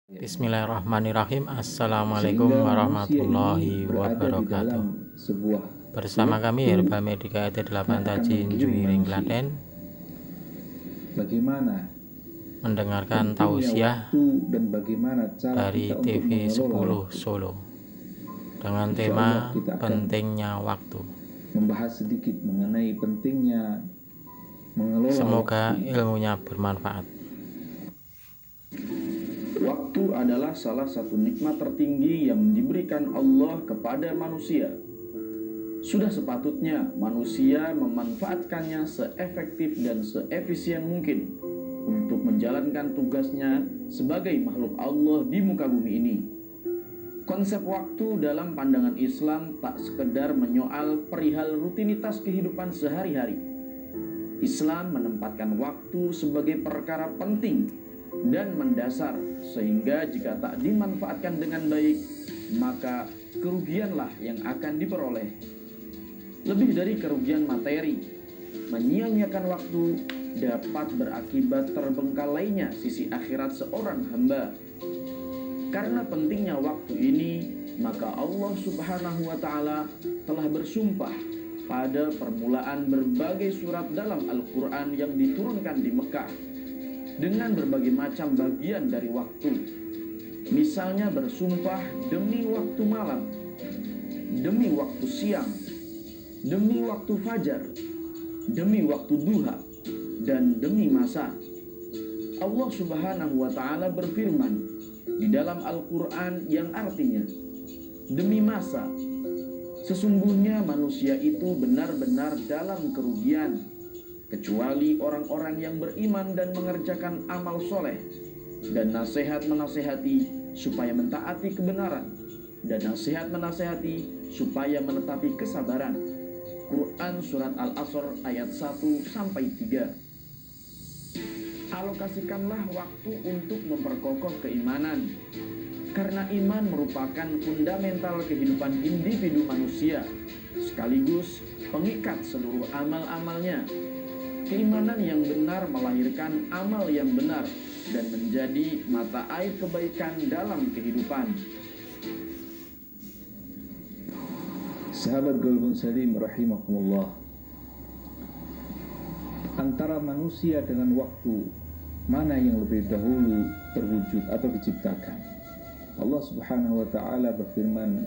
Bismillahirrahmanirrahim. Assalamualaikum warahmatullahi wabarakatuh. Bersama kami Herba Medika ET 8 Tajin Juwiring Klaten bagaimana mendengarkan tausiah dan bagaimana cara dari kita TV 10 waktu. Solo dengan tema pentingnya waktu. Membahas sedikit mengenai pentingnya mengelola Semoga waktu. ilmunya bermanfaat. Waktu adalah salah satu nikmat tertinggi yang diberikan Allah kepada manusia. Sudah sepatutnya manusia memanfaatkannya seefektif dan seefisien mungkin untuk menjalankan tugasnya sebagai makhluk Allah di muka bumi ini. Konsep waktu dalam pandangan Islam tak sekedar menyoal perihal rutinitas kehidupan sehari-hari. Islam menempatkan waktu sebagai perkara penting dan mendasar, sehingga jika tak dimanfaatkan dengan baik, maka kerugianlah yang akan diperoleh. Lebih dari kerugian materi, menyia-nyiakan waktu dapat berakibat terbengkalainya sisi akhirat seorang hamba. Karena pentingnya waktu ini, maka Allah Subhanahu wa Ta'ala telah bersumpah pada permulaan berbagai surat dalam Al-Quran yang diturunkan di Mekah dengan berbagai macam bagian dari waktu. Misalnya bersumpah demi waktu malam, demi waktu siang, demi waktu fajar, demi waktu duha, dan demi masa. Allah Subhanahu wa Ta'ala berfirman di dalam Al-Quran yang artinya, demi masa, sesungguhnya manusia itu benar-benar dalam kerugian, kecuali orang-orang yang beriman dan mengerjakan amal soleh, dan nasihat menasehati supaya mentaati kebenaran, dan nasihat menasehati supaya menetapi kesabaran. Quran Surat Al-Asr ayat 1-3. Alokasikanlah waktu untuk memperkokoh keimanan, karena iman merupakan fundamental kehidupan individu manusia, sekaligus pengikat seluruh amal-amalnya. Keimanan yang benar melahirkan amal yang benar dan menjadi mata air kebaikan dalam kehidupan. Sahabat Golbun Salim rahimahumullah, antara manusia dengan waktu, mana yang lebih dahulu terwujud atau diciptakan? Allah Subhanahu wa Ta'ala berfirman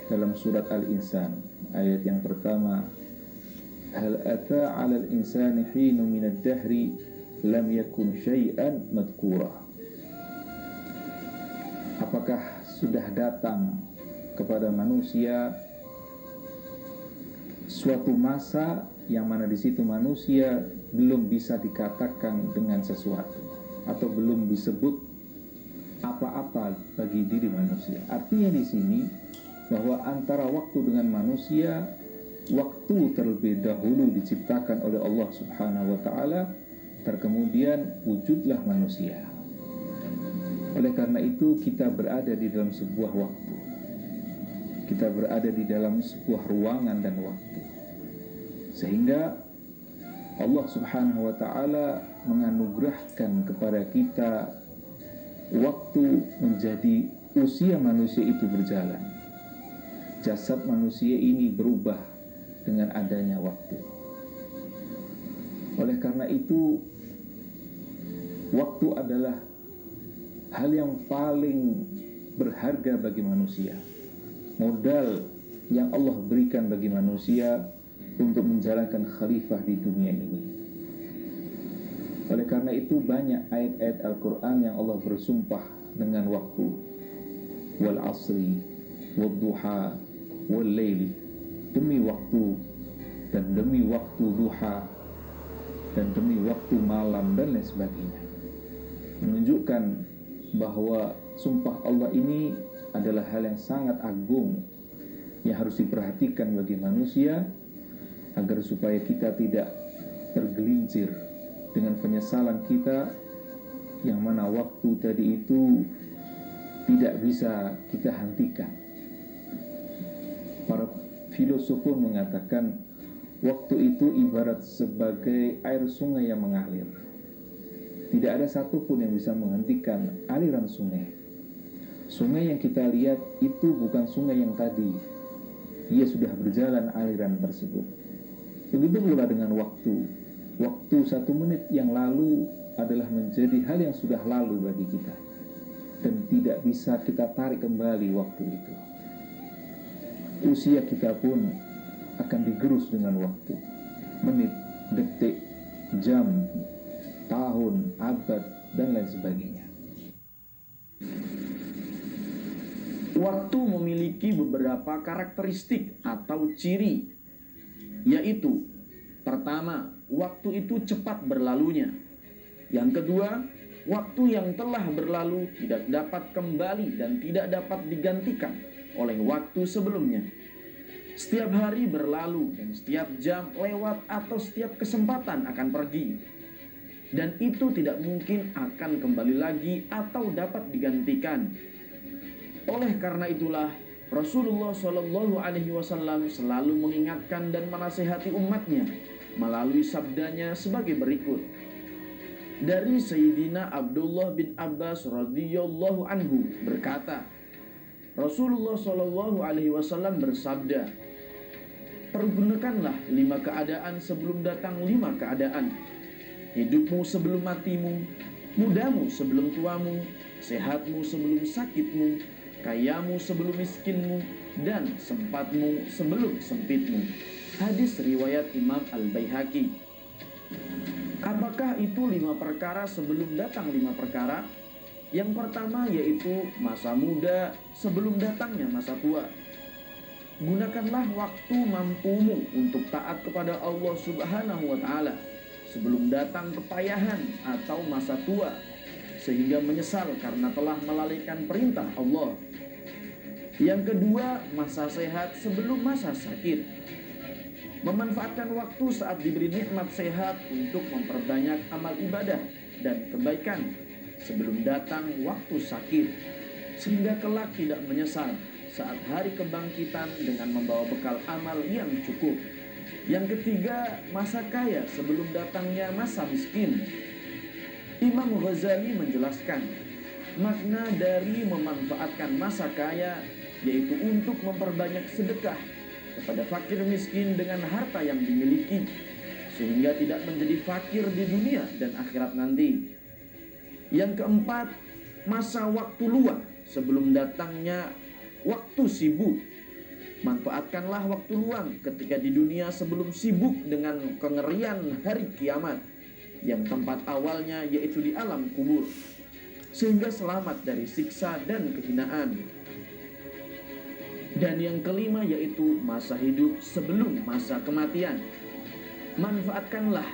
dalam surat Al-Insan ayat yang pertama, hal ata 'alal insani hinu minad dahri lam yakun syai'an madhkura. Apakah sudah datang kepada manusia suatu masa yang mana di situ manusia belum bisa dikatakan dengan sesuatu atau belum disebut apa-apa bagi diri manusia. Artinya di sini bahwa antara waktu dengan manusia, waktu terlebih dahulu diciptakan oleh Allah Subhanahu wa Ta'ala, terkemudian wujudlah manusia. Oleh karena itu kita berada di dalam sebuah waktu, kita berada di dalam sebuah ruangan dan waktu, sehingga Allah Subhanahu wa Ta'ala menganugerahkan kepada kita waktu menjadi usia manusia itu berjalan. Jasad manusia ini berubah dengan adanya waktu. Oleh karena itu, waktu adalah hal yang paling berharga bagi manusia, modal yang Allah berikan bagi manusia untuk menjalankan khalifah di dunia ini. Oleh karena itu banyak ayat-ayat Al-Quran yang Allah bersumpah dengan waktu. Wal asri, wal duha, wal layli. Demi waktu, dan demi waktu duha, dan demi waktu malam, dan lain sebagainya. Menunjukkan bahwa sumpah Allah ini adalah hal yang sangat agung yang harus diperhatikan bagi manusia, agar supaya kita tidak tergelincir dengan penyesalan kita, yang mana waktu tadi itu tidak bisa kita hentikan. Para filosof pun mengatakan waktu itu ibarat sebagai air sungai yang mengalir. Tidak ada satupun yang bisa menghentikan aliran sungai. Sungai yang kita lihat itu bukan sungai yang tadi. Ia sudah berjalan aliran tersebut. Begitu pula dengan waktu. Waktu 1 menit yang lalu adalah menjadi hal yang sudah lalu bagi kita, dan tidak bisa kita tarik kembali waktu itu. Usia kita pun akan digerus dengan waktu. Menit, detik, jam, tahun, abad, dan lain sebagainya. Waktu memiliki beberapa karakteristik atau ciri, yaitu pertama, waktu itu cepat berlalunya. Yang kedua, waktu yang telah berlalu tidak dapat kembali dan tidak dapat digantikan oleh waktu sebelumnya. Setiap hari berlalu dan setiap jam lewat atau setiap kesempatan akan pergi, dan itu tidak mungkin akan kembali lagi atau dapat digantikan. Oleh karena itulah Rasulullah Shallallahu Alaihi Wasallam selalu mengingatkan dan menasihati umatnya melalui sabdanya sebagai berikut. Dari Sayyidina Abdullah bin Abbas radhiyallahu anhu berkata, Rasulullah Shallallahu Alaihi Wasallam bersabda, pergunakanlah 5 keadaan sebelum datang 5 keadaan. Hidupmu sebelum matimu, mudamu sebelum tuamu, sehatmu sebelum sakitmu, kayamu sebelum miskinmu, dan sempatmu sebelum sempitmu. Hadis riwayat Imam Al-Baihaqi. Apakah itu 5 perkara sebelum datang 5 perkara? Yang pertama yaitu masa muda sebelum datangnya masa tua. Gunakanlah waktu mampumu untuk taat kepada Allah Subhanahu wa Ta'ala sebelum datang kepayahan atau masa tua, sehingga menyesal karena telah melalaikan perintah Allah. Yang kedua, masa sehat sebelum masa sakit. Memanfaatkan waktu saat diberi nikmat sehat untuk memperbanyak amal ibadah dan kebaikan sebelum datang waktu sakit, sehingga kelak tidak menyesal saat hari kebangkitan dengan membawa bekal amal yang cukup. Yang ketiga, masa kaya sebelum datangnya masa miskin. Imam Ghazali menjelaskan makna dari memanfaatkan masa kaya yaitu untuk memperbanyak sedekah kepada fakir miskin dengan harta yang dimiliki, sehingga tidak menjadi fakir di dunia dan akhirat nanti. Yang keempat, masa waktu luang sebelum datangnya waktu sibuk. Manfaatkanlah waktu luang ketika di dunia sebelum sibuk dengan kengerian hari kiamat, yang tempat awalnya yaitu di alam kubur, sehingga selamat dari siksa dan kehinaan. Dan yang kelima yaitu masa hidup sebelum masa kematian. Manfaatkanlah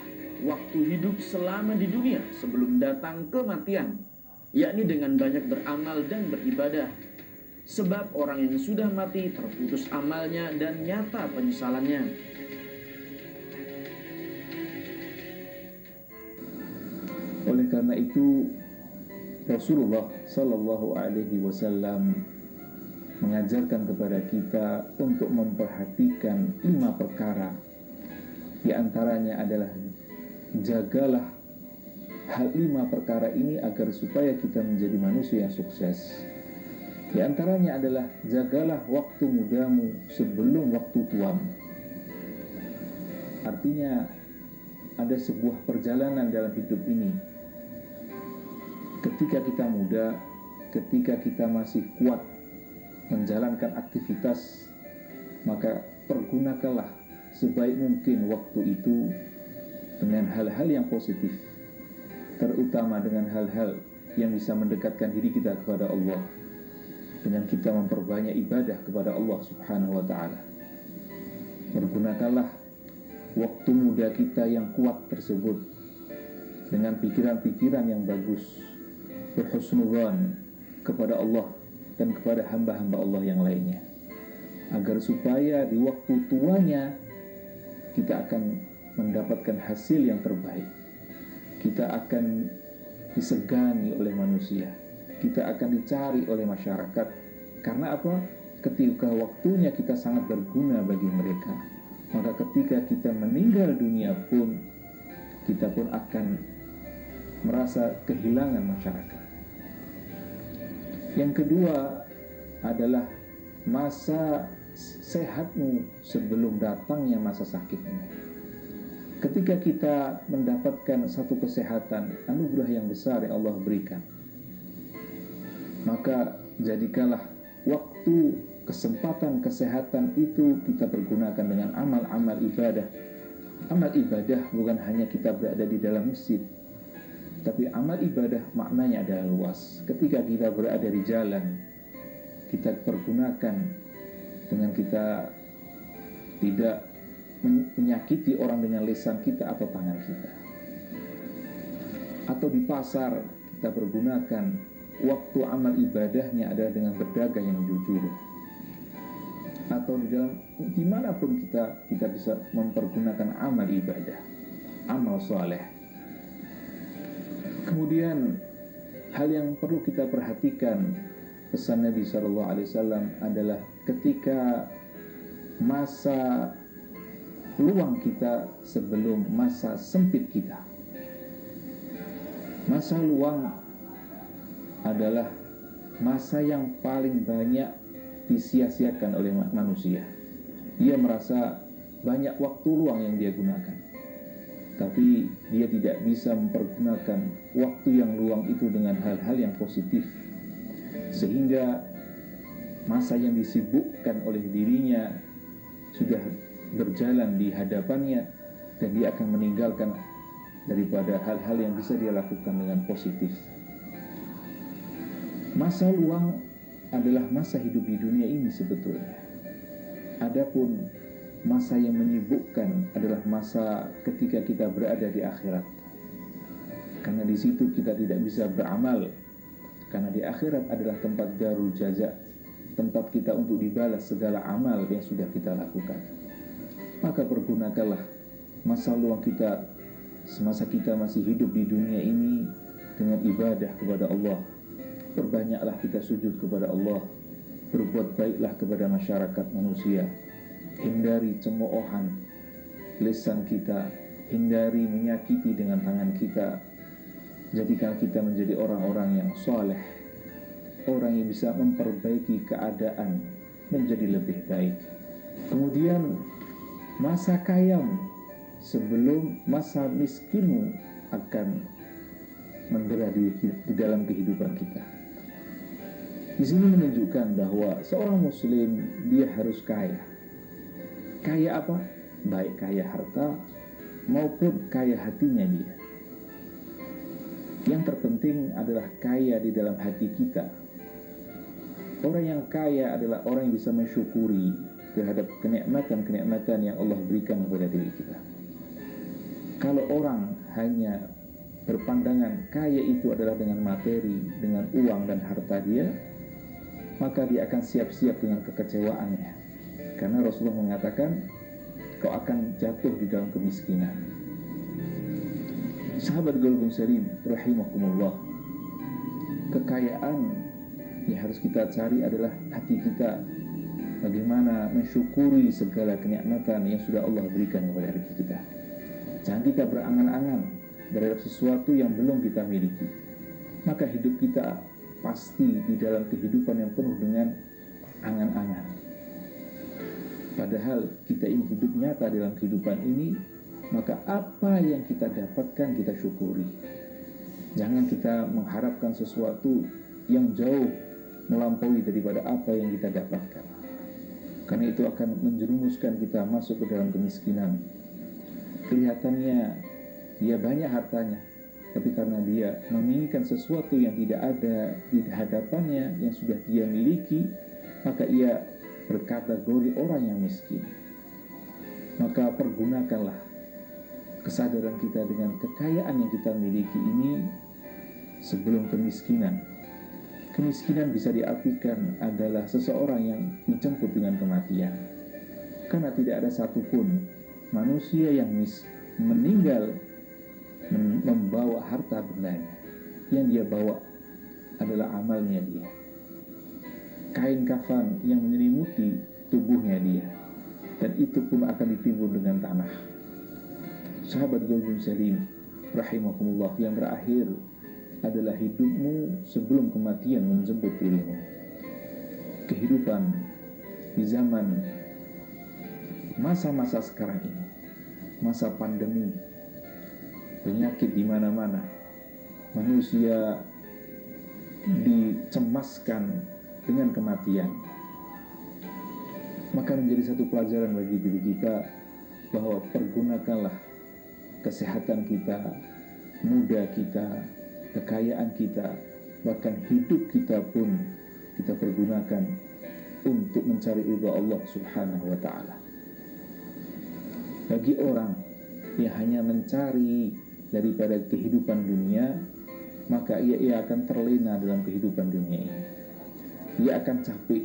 waktu hidup selama di dunia sebelum datang kematian, yakni dengan banyak beramal dan beribadah. Sebab orang yang sudah mati terputus amalnya dan nyata penyesalannya. Oleh karena itu Rasulullah Sallallahu Alaihi Wasallam mengajarkan kepada kita untuk memperhatikan 5 perkara. Di antaranya adalah jagalah hal 5 perkara ini agar supaya kita menjadi manusia yang sukses. Di antaranya adalah jagalah waktu mudamu sebelum waktu tuamu. Artinya ada sebuah perjalanan dalam hidup ini. Ketika kita muda, ketika kita masih kuat menjalankan aktivitas, maka pergunakanlah sebaik mungkin waktu itu dengan hal-hal yang positif, terutama dengan hal-hal yang bisa mendekatkan diri kita kepada Allah, dengan kita memperbanyak ibadah kepada Allah Subhanahu wa Ta'ala. Pergunakanlah waktu muda kita yang kuat tersebut dengan pikiran-pikiran yang bagus, berhusnudzan kepada Allah dan kepada hamba-hamba Allah yang lainnya, agar supaya di waktu tuanya kita akan mendapatkan hasil yang terbaik. Kita akan disegani oleh manusia, kita akan dicari oleh masyarakat. Karena apa? Ketika waktunya kita sangat berguna bagi mereka, maka ketika kita meninggal dunia pun, kita pun akan merasa kehilangan masyarakat. Yang kedua adalah masa sehatmu sebelum datangnya masa sakitmu. Ketika kita mendapatkan satu kesehatan, anugerah yang besar yang Allah berikan, maka jadikanlah waktu kesempatan kesehatan itu kita pergunakan dengan amal-amal ibadah. Amal ibadah bukan hanya kita berada di dalam masjid, tapi amal ibadah maknanya adalah luas. Ketika kita berada di jalan, kita pergunakan dengan kita tidak menyakiti orang dengan lisan kita atau tangan kita. Atau di pasar, kita pergunakan waktu amal ibadahnya adalah dengan berdagang yang jujur. Atau di dalam dimanapun kita bisa mempergunakan amal ibadah, amal soleh. Kemudian hal yang perlu kita perhatikan, pesan Nabi SAW adalah ketika masa luang kita sebelum masa sempit kita. Masa luang adalah masa yang paling banyak disia-siakan oleh manusia. Dia merasa banyak waktu luang yang dia gunakan, tapi dia tidak bisa mempergunakan waktu yang luang itu dengan hal-hal yang positif, sehingga masa yang disibukkan oleh dirinya sudah berjalan di hadapannya dan dia akan meninggalkan daripada hal-hal yang bisa dia lakukan dengan positif. Masa luang adalah masa hidup di dunia ini sebetulnya. Adapun masa yang menyibukkan adalah masa ketika kita berada di akhirat. Karena di situ kita tidak bisa beramal. Karena di akhirat adalah tempat darul jaza, tempat kita untuk dibalas segala amal yang sudah kita lakukan. Maka pergunakanlah masa luang kita semasa kita masih hidup di dunia ini dengan ibadah kepada Allah. Perbanyaklah kita sujud kepada Allah, berbuat baiklah kepada masyarakat manusia, hindari cemoohan lisan kita, hindari menyakiti dengan tangan kita. Jadikan kita menjadi orang-orang yang soleh, orang yang bisa memperbaiki keadaan menjadi lebih baik. Kemudian masa kayamu sebelum masa miskinmu akan mendera di dalam kehidupan kita. Di sini menunjukkan bahwa seorang muslim dia harus kaya. Kaya apa? Baik kaya harta maupun kaya hatinya dia. Yang terpenting adalah kaya di dalam hati kita. Orang yang kaya adalah orang yang bisa mensyukuri terhadap kenikmatan-kenikmatan yang Allah berikan kepada diri kita. Kalau orang hanya berpandangan kaya itu adalah dengan materi, dengan uang dan harta dia, maka dia akan siap-siap dengan kekecewaannya. Karena Rasulullah mengatakan, kau akan jatuh di dalam kemiskinan. Sahabat Golbun Salim rahimakumullah, kekayaan yang harus kita cari adalah hati kita. Bagaimana mensyukuri segala kenikmatan yang sudah Allah berikan kepada diri kita. Jangan kita berangan-angan terhadap sesuatu yang belum kita miliki. Maka hidup kita pasti di dalam kehidupan yang penuh dengan angan-angan. Padahal kita ini hidup nyata dalam kehidupan ini, maka apa yang kita dapatkan kita syukuri. Jangan kita mengharapkan sesuatu yang jauh melampaui daripada apa yang kita dapatkan. Karena itu akan menjerumuskan kita masuk ke dalam kemiskinan. Kelihatannya dia banyak hartanya, tapi karena dia menginginkan sesuatu yang tidak ada di hadapannya yang sudah dia miliki, maka ia berkategori orang yang miskin. Maka pergunakanlah kesadaran kita dengan kekayaan yang kita miliki ini sebelum kemiskinan. Kemiskinan bisa diartikan adalah seseorang yang dijemput dengan kematian. Karena tidak ada satupun manusia yang meninggal membawa harta bendanya. Yang dia bawa adalah amalnya dia. Kain kafan yang menyelimuti tubuhnya dia, dan itu pun akan ditimbun dengan tanah. Sahabat Golbun Salim rahimakumullah, yang terakhir adalah hidupmu sebelum kematian menjemput dirimu. Kehidupan di zaman masa-masa sekarang ini, masa pandemi, penyakit di mana-mana, manusia dicemaskan dengan kematian. Maka menjadi satu pelajaran bagi diri kita bahwa pergunakanlah kesehatan kita, muda kita, kekayaan kita, bahkan hidup kita pun kita pergunakan untuk mencari ridha Allah Subhanahu wa ta'ala. Bagi orang yang hanya mencari daripada kehidupan dunia, maka ia akan terlena dalam kehidupan dunia ini. Ia akan capek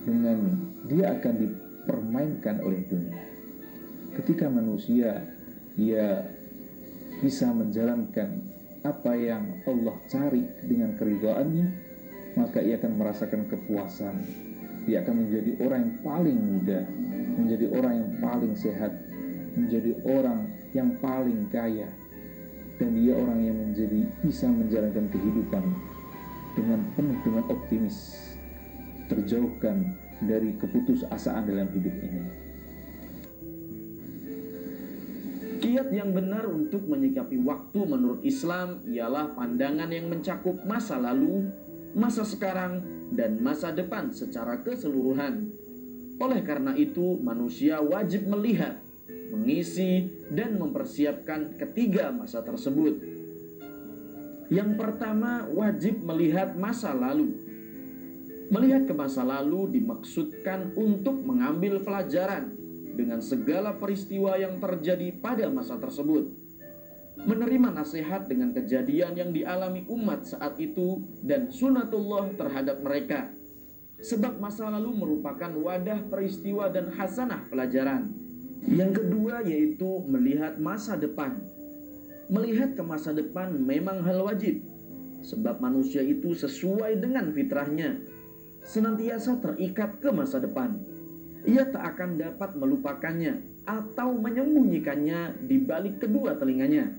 dengan dia akan dipermainkan oleh dunia. Ketika manusia ia bisa menjalankan apa yang Allah cari dengan keridhaannya, maka ia akan merasakan kepuasan. Ia akan menjadi orang yang paling muda, menjadi orang yang paling sehat, menjadi orang yang paling kaya, dan dia orang yang bisa menjalankan kehidupan dengan penuh dengan optimis, terjauhkan dari keputusasaan dalam hidup ini. Kiat yang benar untuk menyikapi waktu menurut Islam ialah pandangan yang mencakup masa lalu, masa sekarang, dan masa depan secara keseluruhan. Oleh karena itu, manusia wajib melihat, mengisi, dan mempersiapkan ketiga masa tersebut. Yang pertama, wajib melihat masa lalu. Melihat ke masa lalu dimaksudkan untuk mengambil pelajaran dengan segala peristiwa yang terjadi pada masa tersebut, menerima nasihat dengan kejadian yang dialami umat saat itu dan sunatullah terhadap mereka, sebab masa lalu merupakan wadah peristiwa dan hasanah pelajaran. Yang kedua yaitu melihat masa depan. Melihat ke masa depan memang hal wajib, sebab manusia itu sesuai dengan fitrahnya senantiasa terikat ke masa depan. Ia tak akan dapat melupakannya atau menyembunyikannya di balik kedua telinganya.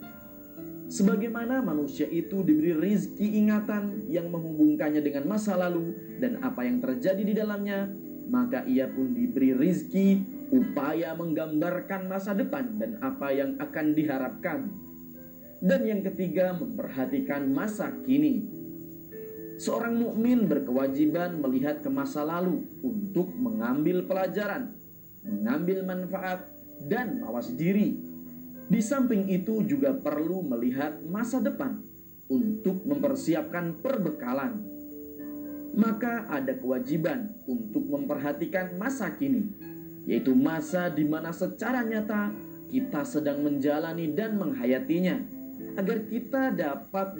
Sebagaimana manusia itu diberi rizki ingatan yang menghubungkannya dengan masa lalu dan apa yang terjadi di dalamnya, maka ia pun diberi rizki upaya menggambarkan masa depan dan apa yang akan diharapkan. Dan yang ketiga, memperhatikan masa kini. Seorang mukmin berkewajiban melihat ke masa lalu untuk mengambil pelajaran, mengambil manfaat, dan mawas diri. Di samping itu juga perlu melihat masa depan untuk mempersiapkan perbekalan. Maka ada kewajiban untuk memperhatikan masa kini, yaitu masa di mana secara nyata kita sedang menjalani dan menghayatinya, agar kita dapat